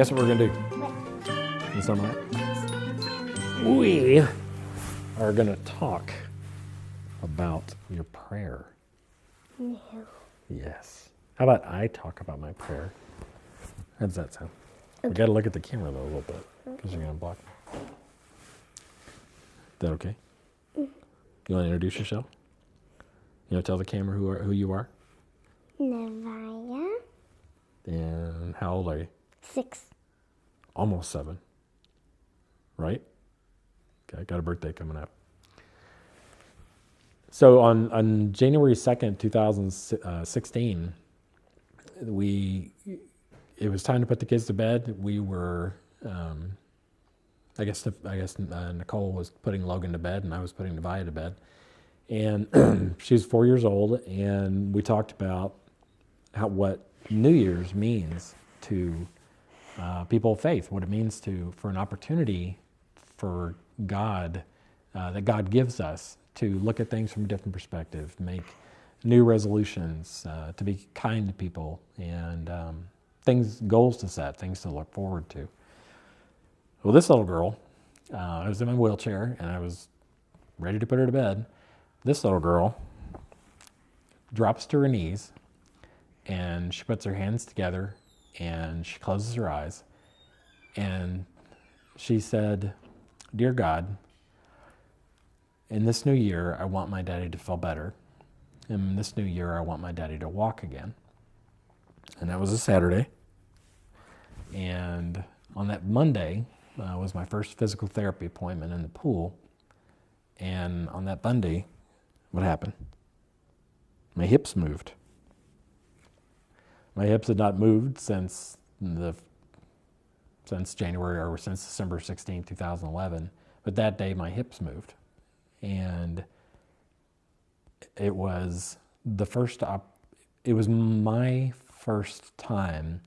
Guess what we're going to do? What? You saw that? We are going to talk about your prayer. No. Yes. How about I talk about my prayer? How does that sound? We got to look at the camera though a little bit because you're going to block me. Is that okay? You want to introduce yourself? You want to tell the camera who you are? Nevaya. And how old are you? 6. Almost 7. Right? Okay, got a birthday coming up. So on January 2nd, 2016, it was time to put the kids to bed. We were, I guess Nicole was putting Logan to bed and I was putting Nevia to bed. And she was 4 years old, and we talked about what New Year's means to people of faith, what it means for an opportunity for God, that God gives us to look at things from a different perspective, make new resolutions, to be kind to people, and goals to set, things to look forward to. Well, this little girl, I was in my wheelchair and I was ready to put her to bed. This little girl drops to her knees and she puts her hands together and she closes her eyes and she said, "Dear God, in this new year, I want my daddy to feel better. In this new year, I want my daddy to walk again." And that was a Saturday. And on that Monday was my first physical therapy appointment in the pool. And on that Monday, what happened? My hips moved. My hips had not moved since January or since December 16, 2011. But that day, my hips moved. And it was it was my first time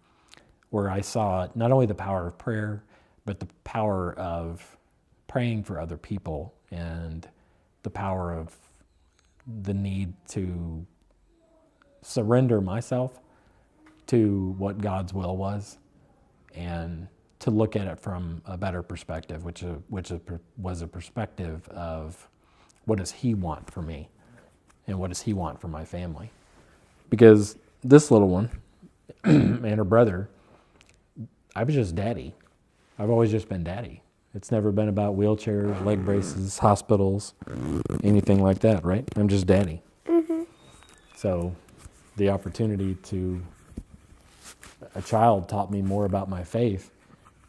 where I saw not only the power of prayer, but the power of praying for other people and the power of the need to surrender myself to what God's will was and to look at it from a better perspective, which was a perspective of what does He want for me and what does He want for my family. Because this little one and her brother, I was just daddy. I've always just been daddy. It's never been about wheelchairs, leg braces, hospitals, anything like that, right? I'm just daddy. Mm-hmm. So the opportunity a child taught me more about my faith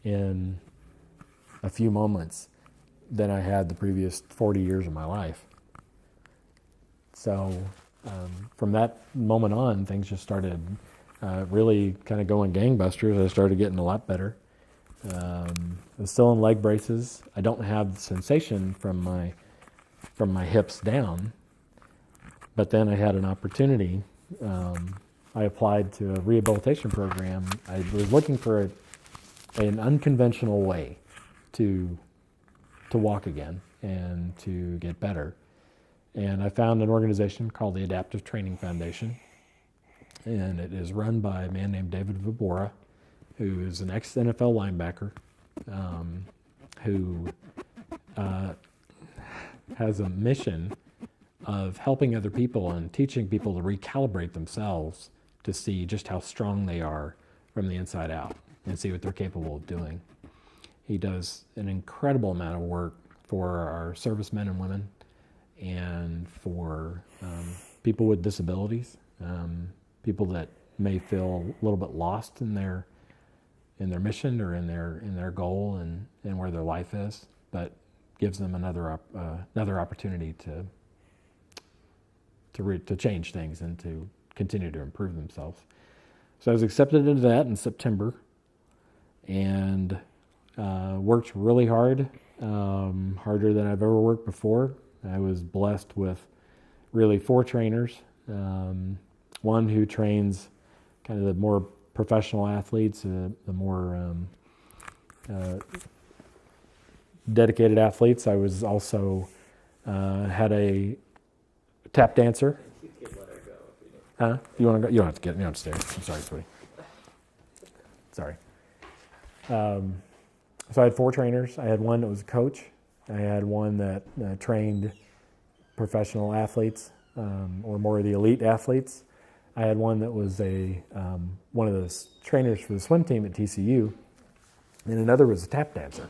in a few moments than I had the previous 40 years of my life. So from that moment on, things just started really kind of going gangbusters. I started getting a lot better. I was still in leg braces. I don't have the sensation from my hips down, but then I had an opportunity. I applied to a rehabilitation program. I was looking for an unconventional way to walk again and to get better. And I found an organization called the Adaptive Training Foundation, and it is run by a man named David Vibora, who is an ex-NFL linebacker, who has a mission of helping other people and teaching people to recalibrate themselves to see just how strong they are from the inside out and see what they're capable of doing. He does an incredible amount of work for our servicemen and women and for people with disabilities, people that may feel a little bit lost in their mission or in their goal and where their life is, but gives them another opportunity to change things and to continue to improve themselves. So I was accepted into that in September and worked really hard, harder than I've ever worked before. I was blessed with really 4 trainers, one who trains kind of the more professional athletes, the more dedicated athletes. I was also had a tap dancer. Huh? You want to go? You don't have to stay. I'm sorry, sweetie. Sorry. So I had 4 trainers. I had one that was a coach. I had one that trained professional athletes, or more of the elite athletes. I had one that was one of the trainers for the swim team at TCU, and another was a tap dancer.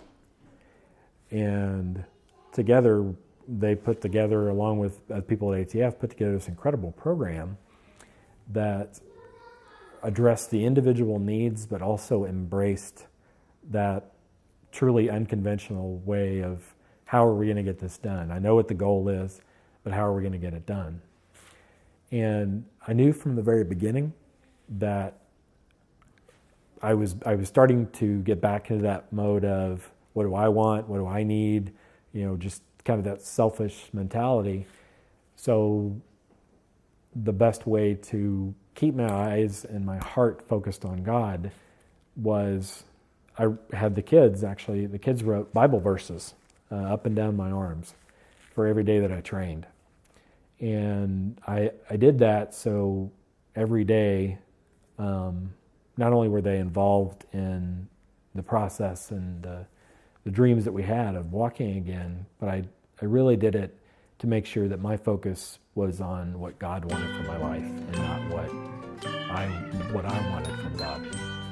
And together, they put together, along with people at ATF, put together this incredible program that addressed the individual needs, but also embraced that truly unconventional way of how are we going to get this done? I know what the goal is, but how are we going to get it done? And I knew from the very beginning that I was starting to get back into that mode of what do I want? What do I need? Just kind of that selfish mentality. So the best way to keep my eyes and my heart focused on God was I had the kids wrote Bible verses up and down my arms for every day that I trained. And I did that so every day, not only were they involved in the process and the dreams that we had of walking again, but I really did it to make sure that my focus was on what God wanted for my life and not what I wanted from God.